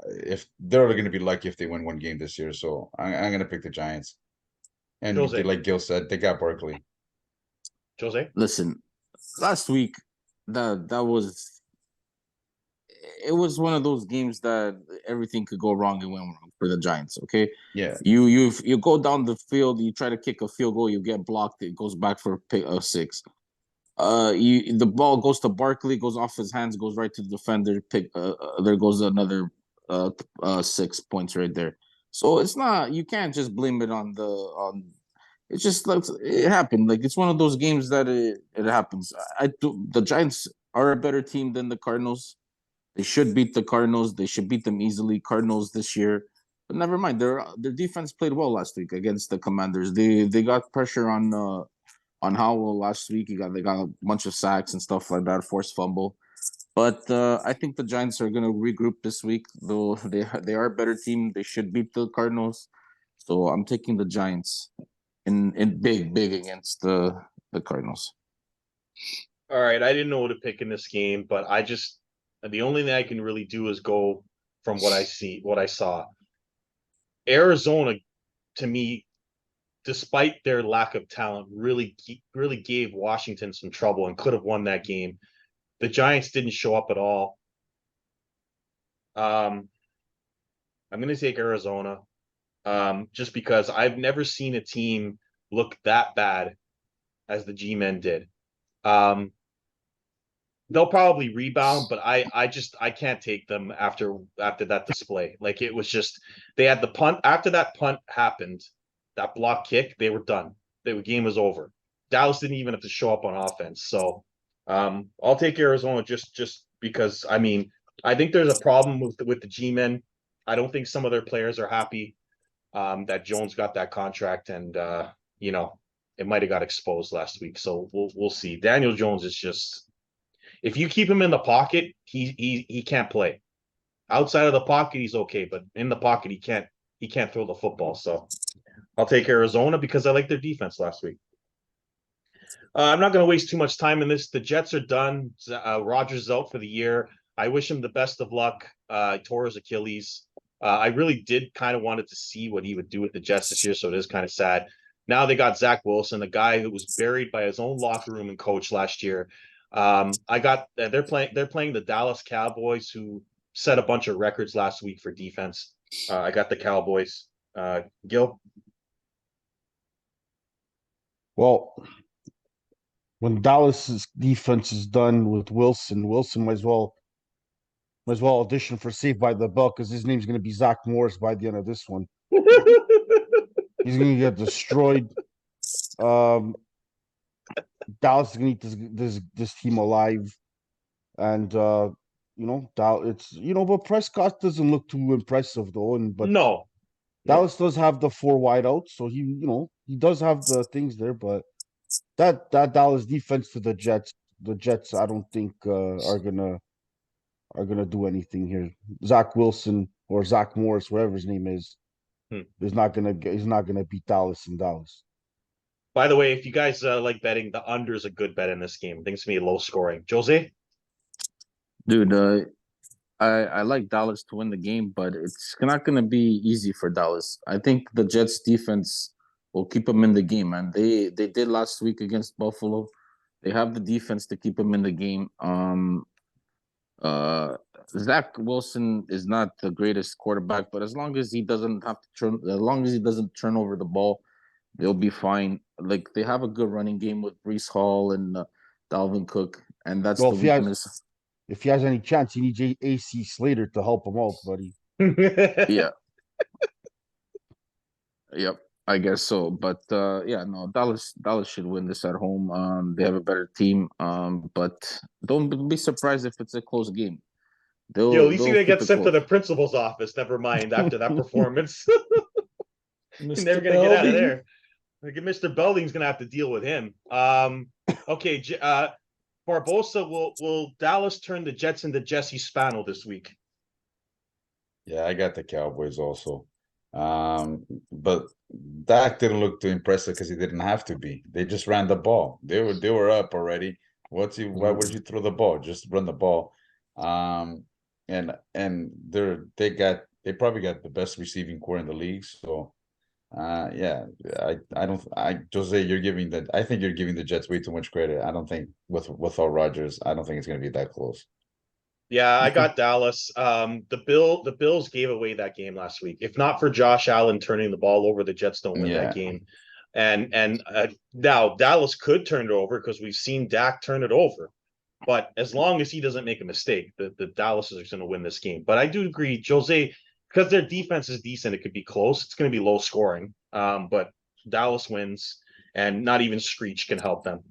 if they're going to be lucky if they win one game this year. So I'm going to pick the Giants. And Jose. like Gil said, they got Barkley. Jose? Listen, last week that was, it was one of those games that everything could go wrong and went wrong for the Giants. Okay, Yeah. you go down the field, you try to kick a field goal, you get blocked, it goes back for a six. The ball goes to Barkley, goes off his hands, goes right to the defender. There goes another 6 points right there. So it's not, you can't just blame it on it's just like it happened. Like it's one of those games that it happens. The Giants are a better team than the Cardinals. They should beat the Cardinals. They should beat them easily. Cardinals this year, but never mind. Their defense played well last week against the Commanders. They got pressure on Howell last week. They got a bunch of sacks and stuff like that, forced fumble. But I think the Giants are going to regroup this week, though they are a better team. They should beat the Cardinals. So I'm taking the Giants in big against the Cardinals. All right, I didn't know what to pick in this game, but the only thing I can really do is go from what I saw. Arizona, to me, despite their lack of talent, really gave Washington some trouble and could have won that game. The Giants didn't show up at all. I'm going to take Arizona, just because I've never seen a team look that bad as the G-men did. They'll probably rebound, but I can't take them after that display. Like it was just they had the punt after that punt happened, that block kick, they were done. The game was over. Dallas didn't even have to show up on offense. So I'll take Arizona just because I think there's a problem with the G-men. I don't think some of their players are happy that Jones got that contract, and it might have got exposed last week. So we'll see. Daniel Jones is just, if you keep him in the pocket, he can't play. Outside of the pocket, he's okay, but in the pocket, he can't throw the football. So I'll take Arizona because I like their defense last week. I'm not going to waste too much time in this. The Jets are done. Rodgers is out for the year. I wish him the best of luck. He tore his Achilles. I really did kind of wanted to see what he would do with the Jets this year, so it is kind of sad. Now they got Zach Wilson, a guy who was buried by his own locker room and coach last year. They're playing the Dallas Cowboys, who set a bunch of records last week for defense. I got the Cowboys. Gil? Well, when Dallas's defense is done with Wilson might as well audition for Saved by the Bell, because his name's going to be Zach Morris by the end of this one. He's going to get destroyed. Dallas is going to eat this team alive, and but Prescott doesn't look too impressive though, but No. Dallas does have the 4 wideouts, so he does have the things there, but that Dallas defense to the Jets I don't think are gonna do anything here. Zach Wilson or Zach Morris, whatever his name is, he's not gonna beat Dallas in Dallas. By the way, if you guys like betting, the under is a good bet in this game. I think it's gonna be low scoring. Jose? Dude, I like Dallas to win the game, but it's not going to be easy for Dallas. I think the Jets defense will keep them in the game, man. They did last week against Buffalo. They have the defense to keep them in the game. Zach Wilson is not the greatest quarterback, but as long as he doesn't turn over the ball, they'll be fine. Like they have a good running game with Breece Hall and Dalvin Cook, and that's the weakness. If he has any chance, he needs AC Slater to help him out, buddy. Yeah. Yep, I guess so. But no, Dallas should win this at home. They have a better team. But don't be surprised if it's a close game. At least you're gonna get sent to the principal's office. Never mind. After that performance, you're never gonna get out of there. Mr. Belding's gonna have to deal with him. Okay. Barbosa, will Dallas turn the Jets into Jesse Spano this week? Yeah, I got the Cowboys also. But Dak didn't look too impressive because he didn't have to be. They just ran the ball. They were up already. Why would you throw the ball? Just run the ball. And they probably got the best receiving core in the league. So Jose, I think you're giving the Jets way too much credit. I don't think without Rodgers, I don't think it's gonna be that close. Yeah, I got Dallas. The Bills gave away that game last week. If not for Josh Allen turning the ball over, the Jets don't win that game. And now Dallas could turn it over because we've seen Dak turn it over. But as long as he doesn't make a mistake, the Dallas is going to win this game. But I do agree, Jose, because their defense is decent, it could be close. It's going to be low scoring. But Dallas wins, and not even Screech can help them.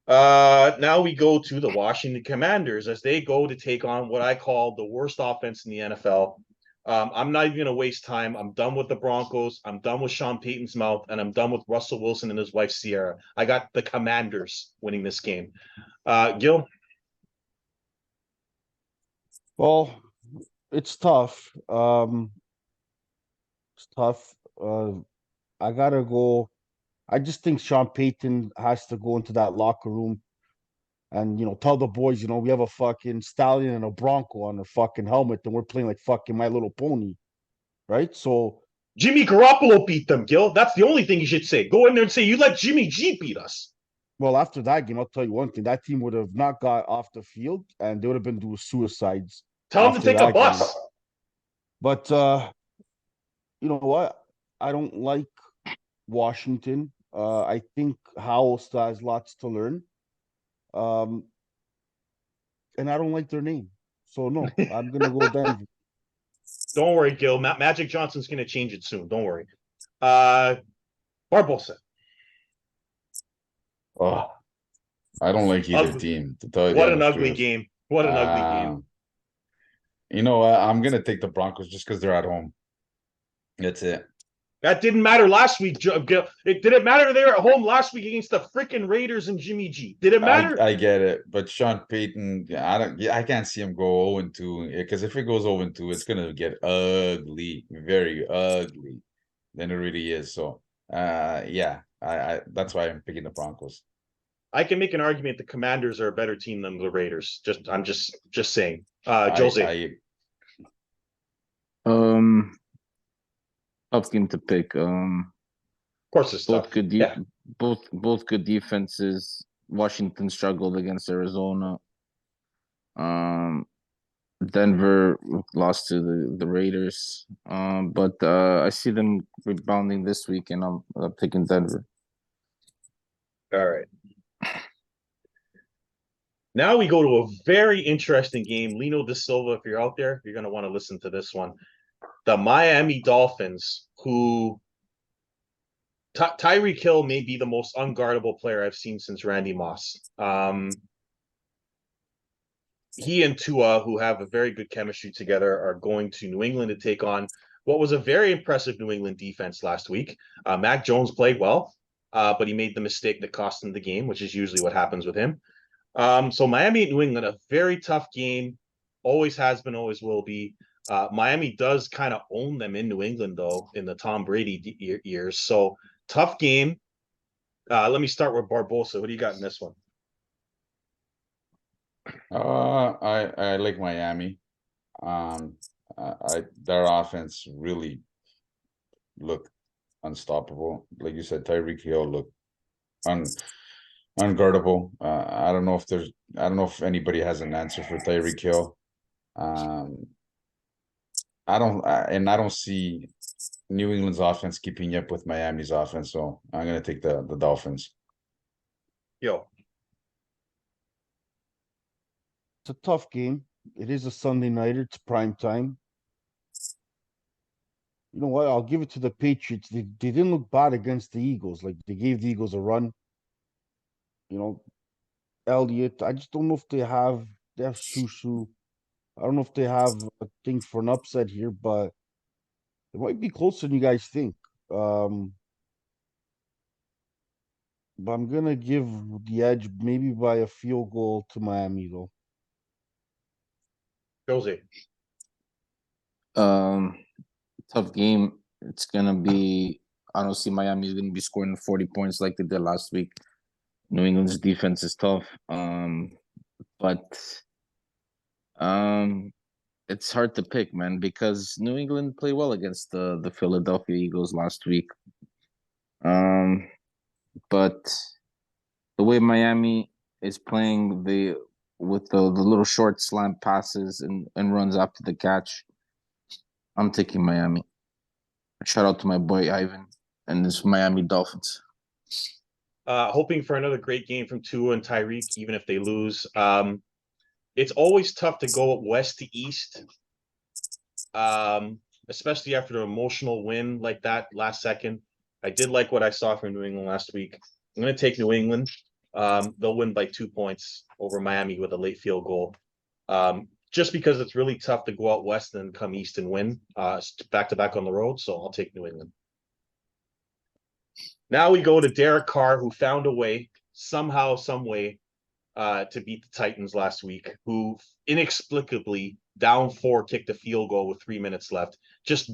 Now we go to the Washington Commanders as they go to take on what I call the worst offense in the NFL. I'm not even going to waste time. I'm done with the Broncos. I'm done with Sean Payton's mouth, and I'm done with Russell Wilson and his wife Sierra. I got the Commanders winning this game. Gil? Well, it's tough. It's tough. I gotta go. I just think Sean Payton has to go into that locker room and tell the boys, we have a fucking stallion and a bronco on their fucking helmet, and we're playing like fucking My Little Pony, right? So, Jimmy Garoppolo beat them, Gil. That's the only thing you should say. Go in there and say, you let Jimmy G beat us. well, after that game, I'll tell you one thing: that team would have not got off the field, and they would have been doing suicides. Tell him to after take a that bus. game. But you know what? I don't like Washington. I think Howell still has lots to learn. And I don't like their name. So no, I'm gonna go Denver. Don't worry, Gil. Magic Johnson's going to change it soon. Don't worry. Barbosa. Oh, I don't like either Ugly. team, to tell you What the an honest ugly truth. game. What an ugly game. You know what? I'm gonna take the Broncos just because they're at home. That's it. That didn't matter last week, Gil. It didn't matter they were at home last week against the freaking Raiders and Jimmy G. Did it matter? I get it, but Sean Payton, I can't see him go 0-2 because if it goes 0-2, it's gonna get ugly, very ugly. Than it really is. So, yeah, I that's why I'm picking the Broncos. I can make an argument the Commanders are a better team than the Raiders. I'm just saying. I, Jose. Tough game to pick. Of course it's Both tough. good Yeah. both good defenses. Washington struggled against Arizona. Denver lost to the Raiders. But I see them rebounding this week, and I'm picking Denver. All right. Now we go to a very interesting game. Lino Da Silva, if you're out there, you're going to want to listen to this one. The Miami Dolphins, who Tyreek Hill may be the most unguardable player I've seen since Randy Moss. He and Tua, who have a very good chemistry together, are going to New England to take on what was a very impressive New England defense last week. Mac Jones played well, but he made the mistake that cost him the game, which is usually what happens with him. So Miami and New England, a very tough game. Always has been, always will be. Miami does kind of own them in New England, though, in the Tom Brady years. So tough game. Let me start with Barbosa. What do you got in this one? I like Miami. Their offense really looked unstoppable. Like you said, Tyreek Hill looked unguardable. I don't know if anybody has an answer for Tyreek Hill. I don't see New England's offense keeping up with Miami's offense, so I'm gonna take the Dolphins. Yo. It's a tough game. It is a Sunday nighter. It's prime time. You know what? I'll give it to the Patriots. They didn't look bad against the Eagles. Like, they gave the Eagles a run. Elliott. I just don't know if they have Shushu. I don't know if they have things for an upset here, but it might be closer than you guys think. But I'm gonna give the edge maybe by a field goal to Miami, though. Jose. Tough game. It's gonna be. I don't see Miami's gonna be scoring 40 points like they did last week. New England's defense is tough. But it's hard to pick, man, because New England played well against the Philadelphia Eagles last week. But the way Miami is playing with the little short slant passes and runs after the catch, I'm taking Miami. Shout out to my boy Ivan and his Miami Dolphins. Hoping for another great game from Tua and Tyreek, even if they lose. It's always tough to go west to east, especially after an emotional win like that last second. I did like what I saw from New England last week. I'm going to take New England. They'll win by 2 points over Miami with a late field goal. Just because it's really tough to go out west and come east and win back to back on the road. So I'll take New England. Now we go to Derek Carr, who found a way, somehow, some way, to beat the Titans last week, who inexplicably down 4 kicked a field goal with 3 minutes left. Just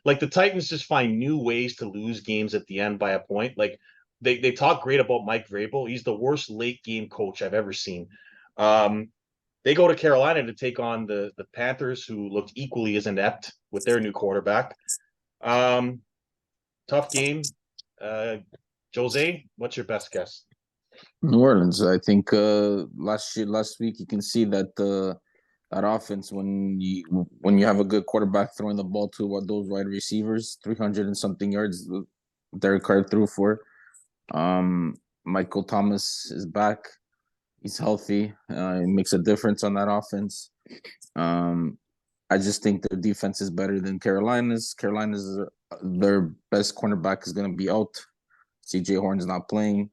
like the Titans just find new ways to lose games at the end by a point. Like they talk great about Mike Vrabel. He's the worst late game coach I've ever seen. They go to Carolina to take on the Panthers, who looked equally as inept with their new quarterback. Tough game. Jose, what's your best guess? New Orleans. I think last week you can see that that offense when you have a good quarterback throwing the ball to those wide receivers, 300 and something yards, Derek Carr threw for. Michael Thomas is back. He's healthy. It makes a difference on that offense. I just think their defense is better than Carolina's. Carolina's their best cornerback is going to be out. CJ Horn's not playing.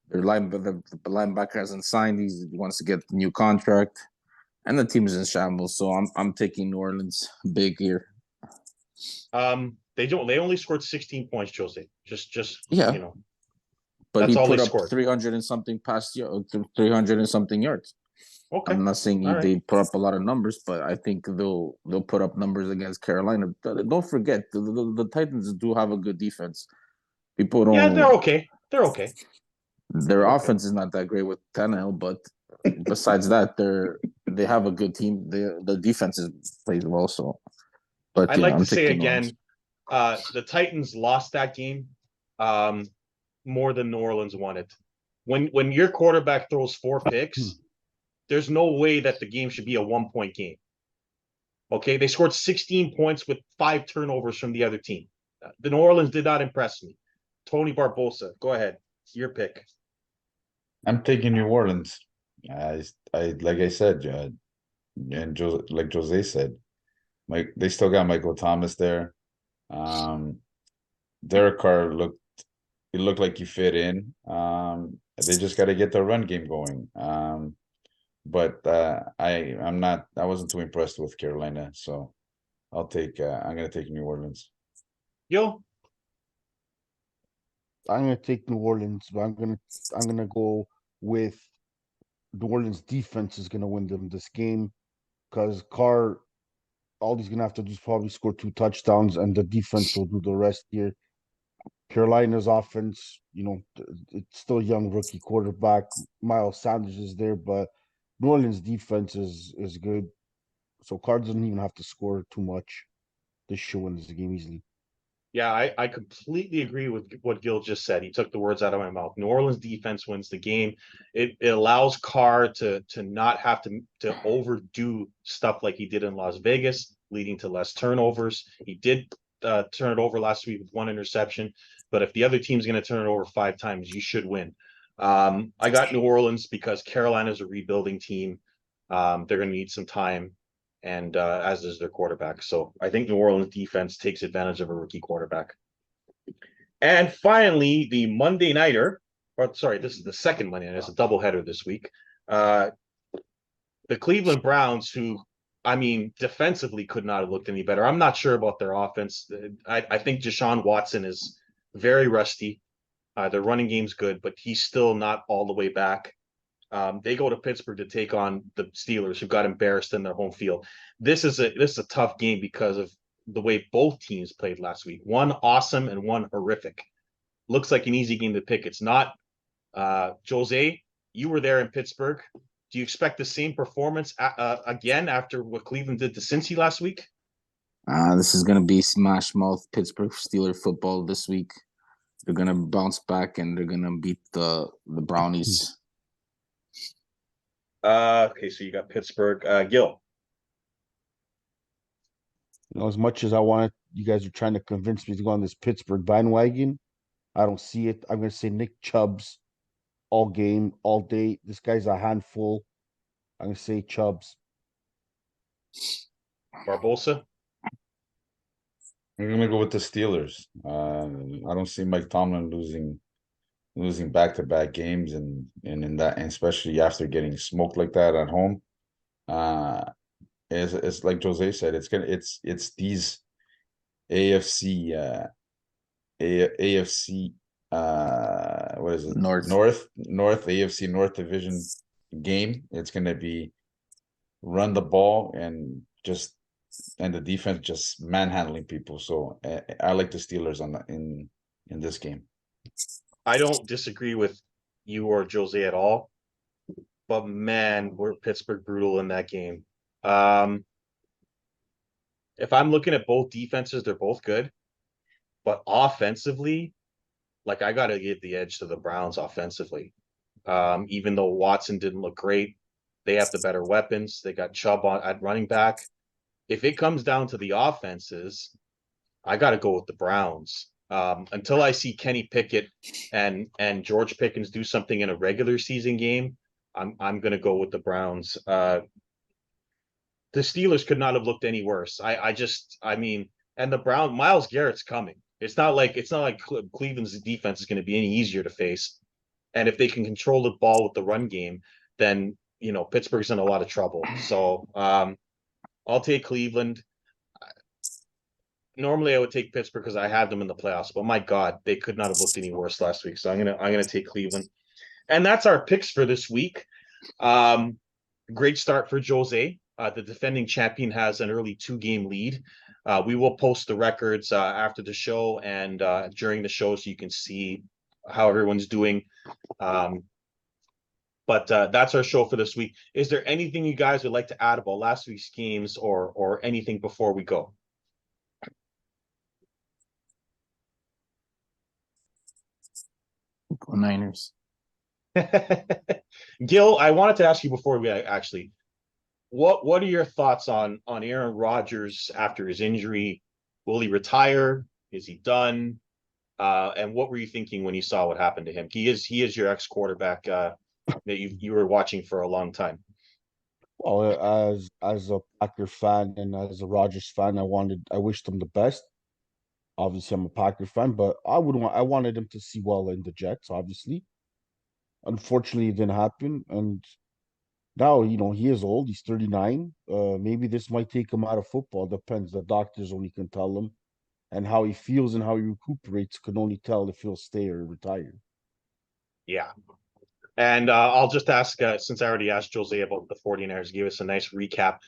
The linebacker hasn't signed. He wants to get the new contract, and the team is in shambles. So I'm taking New Orleans big here. They only scored 16 points, Jose. Just Yeah. you know. But That's he all put they up scored. 300 and something 300 and something yards. Okay. I'm not saying All right. they put up a lot of numbers, but I think they'll put up numbers against Carolina. Don't forget the Titans do have a good defense. People don't. Yeah, they're okay. They're okay. Their Okay. offense is not that great with Tannehill, but besides that, they have a good team. The defense plays well. So, but I'd like I'm to say taking again, the Titans lost that game more than New Orleans won it. When your quarterback throws 4 picks, there's no way that the game should be a 1-point game. Okay, they scored 16 points with 5 turnovers from the other team. The New Orleans did not impress me. Tony Barbosa, go ahead. Your pick. I'm taking New Orleans. I like I said, and like Jose said, they still got Michael Thomas there. Derek Carr looked like he fit in. They just got to get the run game going. But I wasn't too impressed with Carolina, so I'm gonna take New Orleans. Yo, I'm gonna take New Orleans, but I'm gonna go with New Orleans defense is gonna win them this game because Carr, all he's gonna have to do is probably score 2 touchdowns, and the defense will do the rest here. Carolina's offense, it's still a young rookie quarterback. Miles Sanders is there, but New Orleans defense is good. So Carr doesn't even have to score too much. They should win this game easily. yeah, I completely agree with what Gil just said. He took the words out of my mouth. New Orleans defense wins the game. It allows Carr to not have to overdo stuff like he did in Las Vegas, leading to less turnovers. He did turn it over last week with 1 interception, but if the other team's going to turn it over 5 times, you should win. I got New Orleans because Carolina's a rebuilding team. They're going to need some time, and as is their quarterback. So I think New Orleans defense takes advantage of a rookie quarterback. And finally, the Monday nighter, or sorry, this is the second Monday night. It's a doubleheader this week. The Cleveland Browns, who, I mean, defensively could not have looked any better. I'm not sure about their offense. I think Deshaun Watson is very rusty. Their running game's good, but he's still not all the way back. They go to Pittsburgh to take on the Steelers, who got embarrassed in their home field. This is a tough game because of the way both teams played last week. One awesome and one horrific. Looks like an easy game to pick. It's not. Jose, you were there in Pittsburgh. Do you expect the same performance again after what Cleveland did to Cincy last week? This is gonna be smash mouth Pittsburgh Steeler football this week. They're gonna bounce back and they're gonna beat the Brownies. Okay, so you got Pittsburgh. Gil. As much as I wanted, you guys are trying to convince me to go on this Pittsburgh bandwagon. I don't see it. I'm going to say Nick Chubb's all game, all day. This guy's a handful. I'm going to say Chubb's. Barbosa. I'm gonna go with the Steelers. I don't see Mike Tomlin losing back-to-back games, and in that, and especially after getting smoked like that at home. Uh, it's like Jose said, it's these AFC AFC what is it? North. North AFC North Division game. It's gonna be run the ball and the defense just manhandling people. So I like the Steelers in this game. I don't disagree with you or Jose at all, but man, we're Pittsburgh brutal in that game. If I'm looking at both defenses, they're both good, but offensively, like I got to give the edge to the Browns offensively. Even though Watson didn't look great, they have the better weapons. They got Chubb at running back. If it comes down to the offenses, I got to go with the Browns. Until I see Kenny Pickett and George Pickens do something in a regular season game, I'm going to go with the Browns. The Steelers could not have looked any worse. I mean, and the Miles Garrett's coming. It's not like Cleveland's defense is going to be any easier to face. And if they can control the ball with the run game, then Pittsburgh's in a lot of trouble. So I'll take Cleveland. Normally I would take Pittsburgh because I have them in the playoffs, but my God, they could not have looked any worse last week. So I'm gonna take Cleveland. And that's our picks for this week. Great start for Jose. The defending champion has an early 2-game lead. We will post the records after the show and during the show so you can see how everyone's doing. But that's our show for this week. Is there anything you guys would like to add about last week's games or anything before we go? Go Niners. Gil, I wanted to ask you before we actually, what are your thoughts on Aaron Rodgers after his injury? Will he retire? Is he done? And what were you thinking when you saw what happened to him? He is your ex-quarterback that you were watching for a long time. Well, as a Packer fan and as a Rodgers fan, I wished him the best. Obviously, I'm a Packer fan, but I wanted him to see well in the Jets, obviously. Unfortunately, it didn't happen. And now, he is old. He's 39. Maybe this might take him out of football. Depends. The doctors only can tell him. And how he feels and how he recuperates can only tell if he'll stay or retire. Yeah. And I'll just ask, since I already asked Jose about the 49ers, give us a nice recap.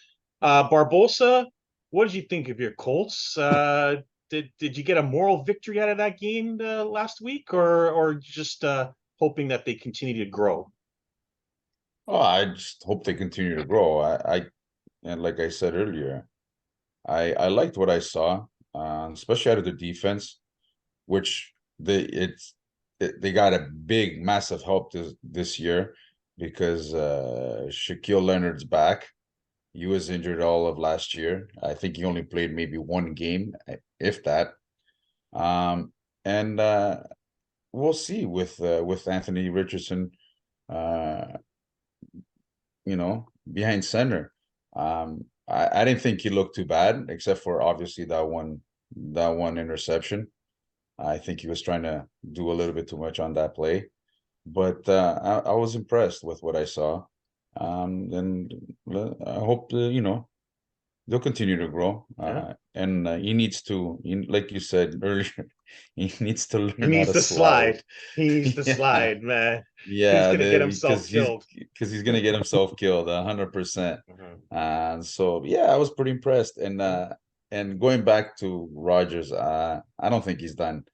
Barbosa, what did you think of your Colts? Did you get a moral victory out of that game last week, or just hoping that they continue to grow? Oh, I just hope they continue to grow. And like I said earlier, I liked what I saw, especially out of the defense, which they got a big, massive help this year because Shaquille Leonard's back. He was injured all of last year. I think he only played maybe one game, if that. And we'll see with Anthony Richardson, behind center. I didn't think he looked too bad, except for obviously that one interception. I think he was trying to do a little bit too much on that play, but I was impressed with what I saw. And I hope they'll continue to grow. Yeah. And he needs to, like you said earlier, he needs to He learn how needs to to slide. He needs to Yeah. slide, man. He's Yeah, gonna get himself killed. because he's gonna get himself killed 100%. Mhm. And so yeah, I was pretty impressed. And going back to Rodgers, I don't think he's done.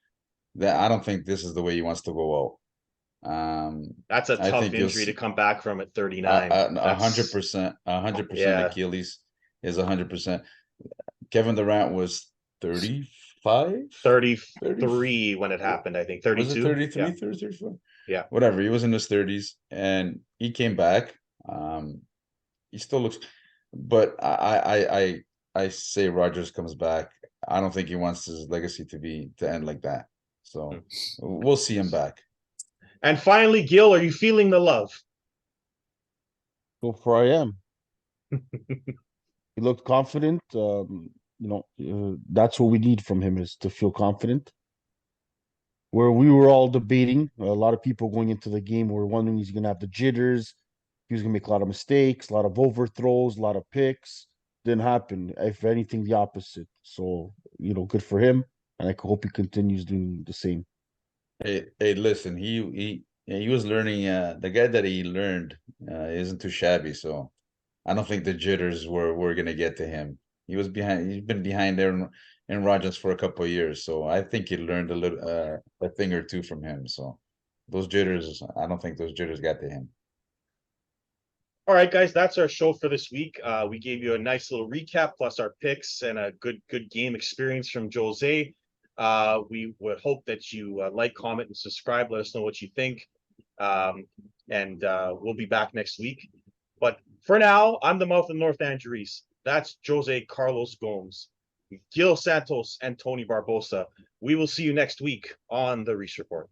I don't think this is the way he wants to go out. That's a I tough think you'll injury to see come back from at 39. 100%, 100% Yeah. Achilles is 100%. Kevin Durant was 35, 33 when it happened, I think. was it 32. 33, Yeah. 34? Yeah. Whatever. He was in his 30s and he came back. He still looks, but I say Rodgers comes back. I don't think he wants his legacy to end like that. So we'll see him back. And finally, Gil, are you feeling the love? So far, I am. He looked confident. That's what we need from him, is to feel confident. Where we were all debating, a lot of people going into the game were wondering, he's going to have the jitters, he was going to make a lot of mistakes, a lot of overthrows, a lot of picks. Didn't happen. If anything, the opposite. So, good for him, and I hope he continues doing the same. Hey, listen, he was learning. The guy that he learned isn't too shabby, so I don't think the jitters were gonna get to him. He was behind. He's been behind Aaron Rodgers for a couple of years, so I think he learned a thing or two from him. So those jitters, I don't think those jitters got to him. All right, guys, that's our show for this week. We gave you a nice little recap, plus our picks and a good game experience from Jose. We would hope that you like, comment, and subscribe. Let us know what you think. And we'll be back next week. But for now, I'm the mouth of the North, Andrew Reece. That's Jose Carlos Gomes, Gil Santos, and Tony Barbosa. We will see you next week on the Reece Report.